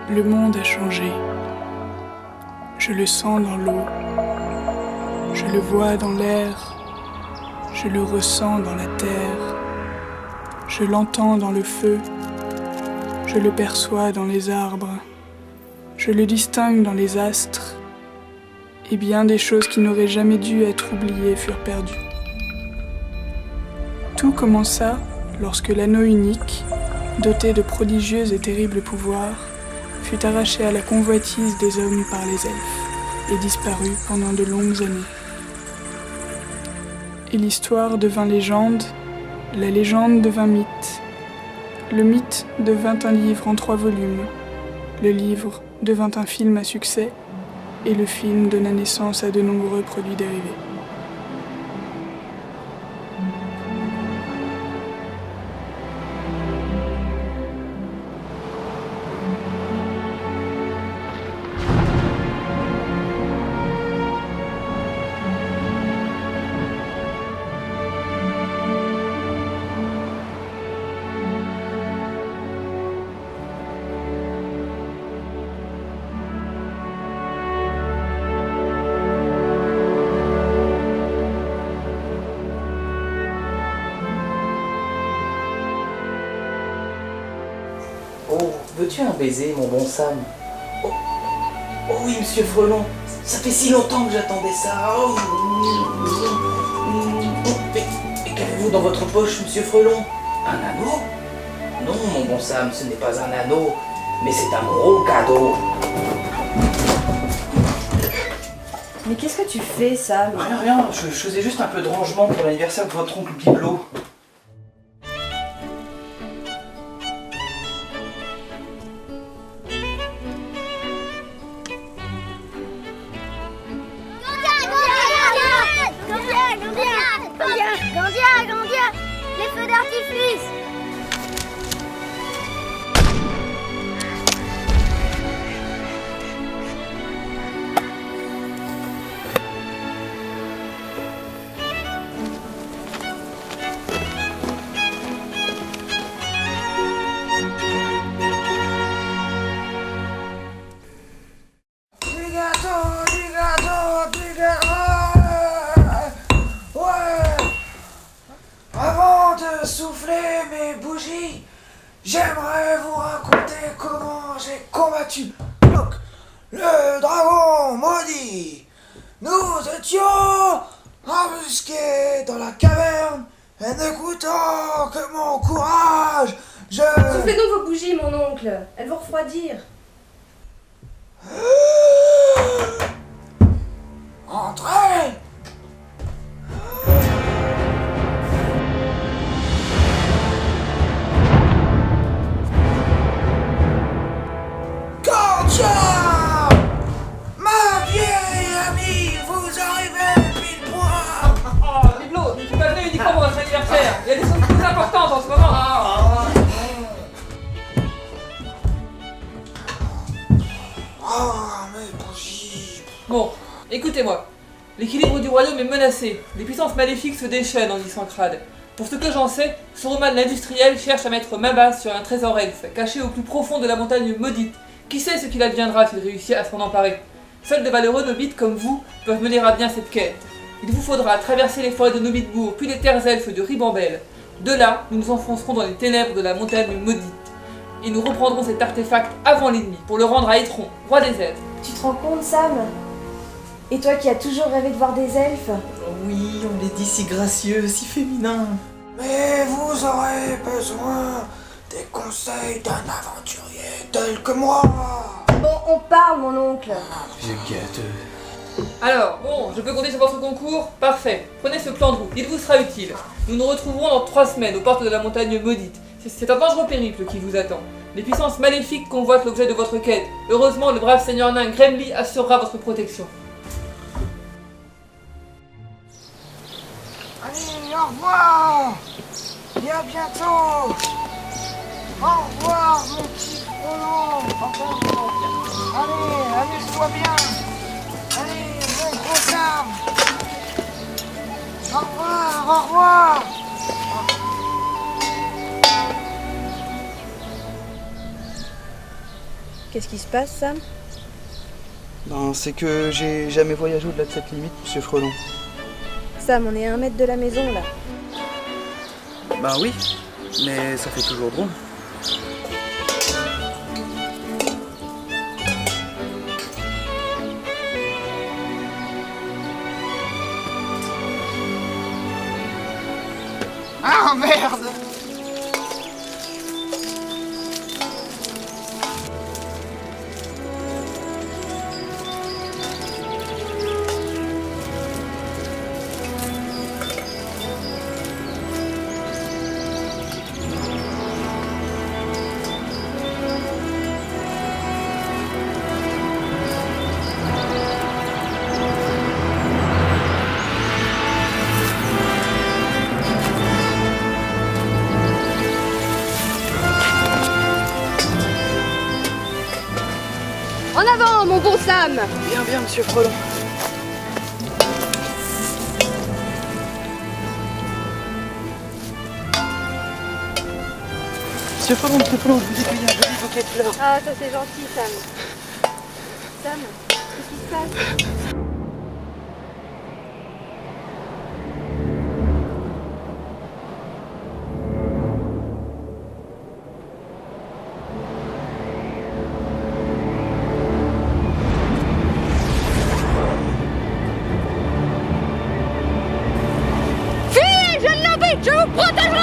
Le monde a changé. Je le sens dans l'eau. Je le vois dans l'air. Je le ressens dans la terre. Je l'entends dans le feu. Je le perçois dans les arbres. Je le distingue dans les astres. Et bien des choses qui n'auraient jamais dû être oubliées furent perdues. Tout commença lorsque l'anneau unique, doté de prodigieux et terribles pouvoirs, fut arraché à la convoitise des hommes par les elfes et disparut pendant de longues années. Et l'histoire devint légende, la légende devint mythe. Le mythe devint un livre en 3 volumes, le livre devint un film à succès, et le film donna naissance à de nombreux produits dérivés. Oh, veux-tu un baiser, mon bon Sam? Oh, oh oui, monsieur Frelon, ça fait si longtemps que j'attendais ça. Oh. Mais qu'avez-vous dans votre poche, monsieur Frelon? Un anneau? Non, mon bon Sam, ce n'est pas un anneau, mais c'est un gros cadeau. Mais qu'est-ce que tu fais, Sam? Rien, je faisais juste un peu de rangement pour l'anniversaire de votre oncle Bibelot. Gandia, les feux d'artifice. Du gâteau. Ouais. Avant de souffler mes bougies, j'aimerais vous raconter comment j'ai combattu donc, le dragon maudit. Nous étions embusqués dans la caverne et n'écoutant que mon courage, Soufflez donc vos bougies, mon oncle. Elles vont refroidir. Entrez. Gandia, ma vieille amie, vous arrivez pile poil. Oh, Bibelot, tu pas venu uniquement pour notre anniversaire. Il y a des choses plus importantes en ce moment. Oh, mes bougies. Bon, écoutez-moi. L'équilibre du royaume est menacé. Les puissances maléfiques se déchaînent en Isancrade. Pour ce que j'en sais, Saruman l'industriel cherche à mettre main basse sur un trésor elfe, caché au plus profond de la montagne maudite. Qui sait ce qu'il adviendra s'il réussit à s'en emparer? Seuls de valeureux nobites comme vous peuvent mener à bien cette quête. Il vous faudra traverser les forêts de Nobitbourg, puis les terres elfes de Ribambelle. De là, nous nous enfoncerons dans les ténèbres de la montagne maudite. Et nous reprendrons cet artefact avant l'ennemi, pour le rendre à Étron, roi des elfes. Tu te rends compte, Sam? Et toi qui as toujours rêvé de voir des elfes? Oh oui, on les dit si gracieux, si féminins. Mais vous aurez besoin des conseils d'un aventurier tel que moi. Bon, on parle, mon oncle. Vieux gâteux. Alors, bon, je peux compter sur votre concours? Parfait. Prenez ce plan de route, il vous sera utile. Nous nous retrouverons dans 3 semaines aux portes de la montagne maudite. C'est un dangereux périple qui vous attend. Les puissances maléfiques convoitent l'objet de votre quête. Heureusement, le brave seigneur nain Gremly assurera votre protection. Allez, au revoir. Et à bientôt. Au revoir, mon petit Frelon. Allez, amuse-toi bien. Allez, mon gros Sam. Au revoir, au revoir. Qu'est-ce qui se passe, Sam? Ben, c'est que j'ai jamais voyagé au-delà de cette limite, monsieur Frelon. Sam, on est à 1 mètre de la maison, là. Ben oui, mais ça fait toujours drôle. Ah merde! En avant, mon bon Sam! Bien, bien, monsieur Frelon. Monsieur Frelon, je vous ai cueilli un joli bouquet de fleurs. Ah, ça c'est gentil, Sam. Sam, qu'est-ce qui se passe? Fuyez, jeune lobby, je vous protégerai!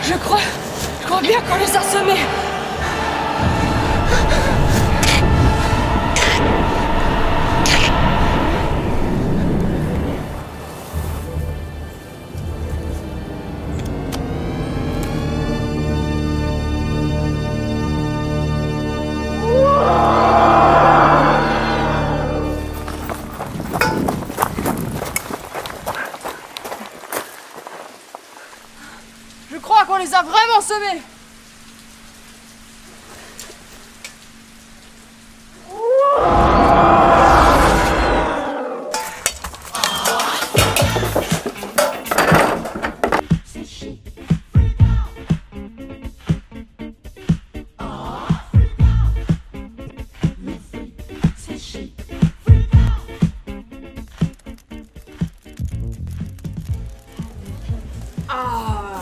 Je crois bien qu'on les a semés. Je crois qu'on les a vraiment semés.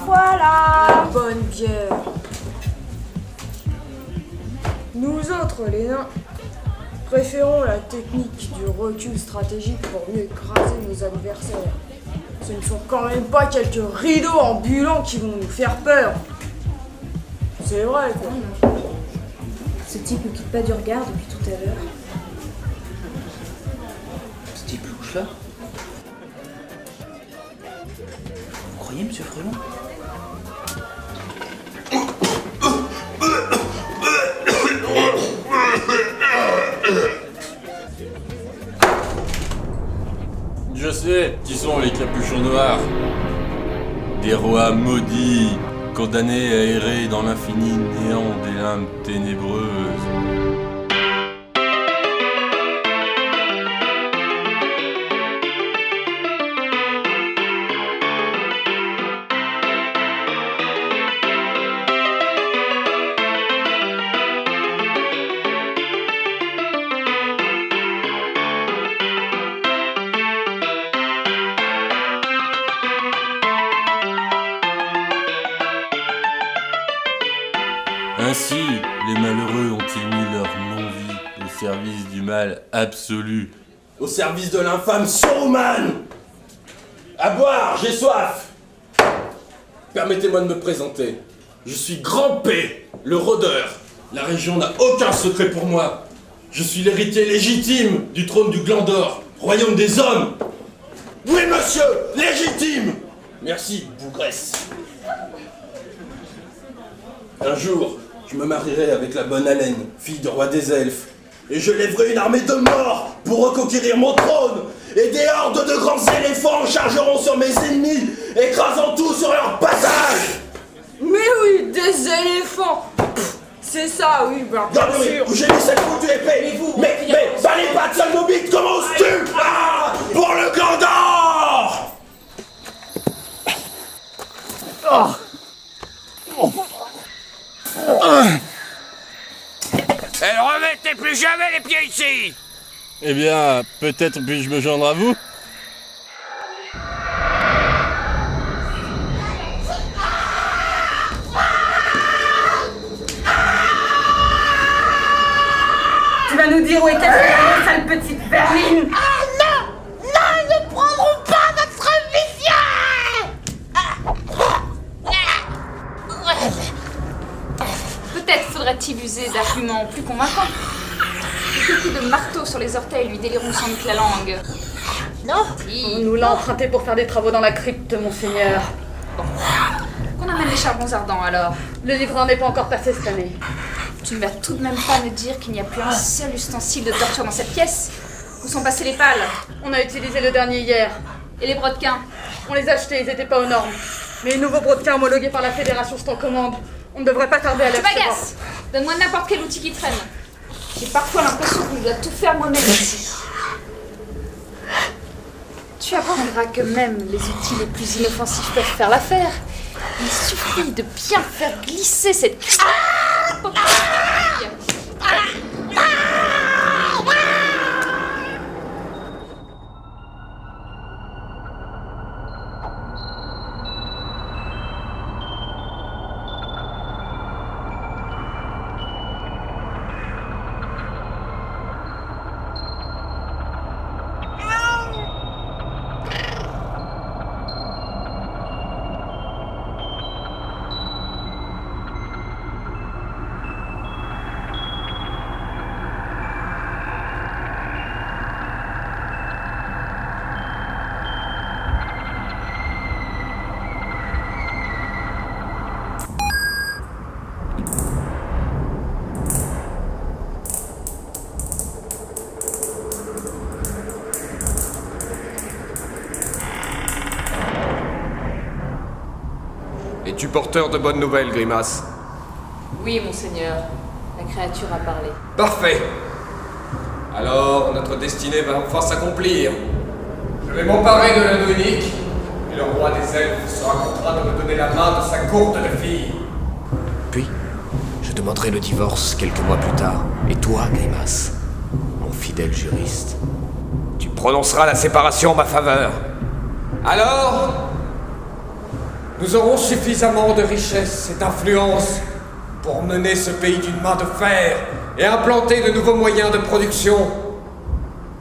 Voilà. Bonne bière. Nous autres, les nains, préférons la technique du recul stratégique pour mieux écraser nos adversaires. Ce ne sont quand même pas quelques rideaux ambulants qui vont nous faire peur. C'est vrai, quoi. Ce type ne quitte pas du regard depuis tout à l'heure. Ce type louche là. Vous croyez, monsieur Frelon? Je sais qui sont les capuchons noirs. Des rois maudits, condamnés à errer dans l'infini néant des limbes ténébreuses. Ainsi, les malheureux ont-ils mis leur non-vie au service du mal absolu, au service de l'infâme Saruman. À boire, j'ai soif. Permettez-moi de me présenter. Je suis Grand P, le rôdeur. La région n'a aucun secret pour moi. Je suis l'héritier légitime du trône du Glandor, royaume des hommes. Oui, monsieur, légitime. Merci, Bougresse. Un jour, je me marierai avec la bonne haleine, fille du roi des elfes, et je lèverai une armée de morts pour reconquérir mon trône, et des hordes de grands éléphants chargeront sur mes ennemis, écrasant tout sur leur passage. Mais oui, des éléphants. C'est ça, oui, bien sûr. Où j'ai mis cette foutue épée. Mais fallait pas de seul Nobit, comment oses-tu? Ah, pour le Glandor. Et remettez plus jamais les pieds ici! Eh bien, peut-être puis-je me joindre à vous? Tu vas nous dire où est cachée la sale petite vermine? Ah non! Non, ils ne prendront pas notre mission! Peut-être faudrait-il user d'arguments plus convaincants. Quelques coups de marteau sur les orteils lui déliront sans doute la langue. Non? Si. On nous l'a emprunté pour faire des travaux dans la crypte, monseigneur. Bon. Qu'on amène les charbons ardents alors. Le livreur n'est pas encore passé cette année. Tu ne vas tout de même pas me dire qu'il n'y a plus un seul ustensile de torture dans cette pièce? Où sont passées les pales? On a utilisé le dernier hier. Et les brodequins? On les a achetés, ils étaient pas aux normes. Mais les nouveaux brodequins homologués par la Fédération sont en commande. On ne devrait pas tarder à les Tu m'agaces! Donne-moi n'importe quel outil qui traîne. J'ai parfois l'impression que je dois tout faire moi-même ici. Tu apprendras que même les outils les plus inoffensifs peuvent faire l'affaire. Il suffit de bien faire glisser cette... Es-tu porteur de bonnes nouvelles, Grimace? Oui, monseigneur. La créature a parlé. Parfait. Alors, notre destinée va enfin s'accomplir. Je vais m'emparer de l'anneau unique, et le roi des elfes sera contraint de me donner la main de sa courte de filles. Puis, je demanderai le divorce quelques mois plus tard. Et toi, Grimace, mon fidèle juriste, tu prononceras la séparation en ma faveur. Alors, nous aurons suffisamment de richesses et d'influence pour mener ce pays d'une main de fer et implanter de nouveaux moyens de production.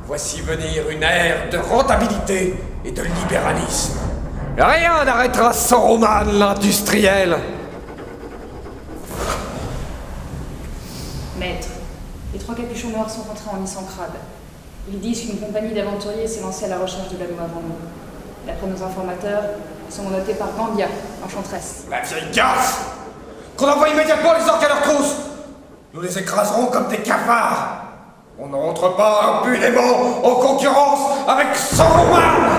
Voici venir une ère de rentabilité et de libéralisme. Rien n'arrêtera Saruman l'industriel. Maître, les 3 capuchons noirs sont entrés en Isencrad. Ils disent qu'une compagnie d'aventuriers s'est lancée à la recherche de l'anneau avant nous. D'après nos informateurs, ils sont menottés par Gandia, enchanteresse. La vieille gaffe! Qu'on envoie immédiatement les orques à leur trousse! Nous les écraserons comme des cafards! On n'entre pas impunément en concurrence avec Saruman!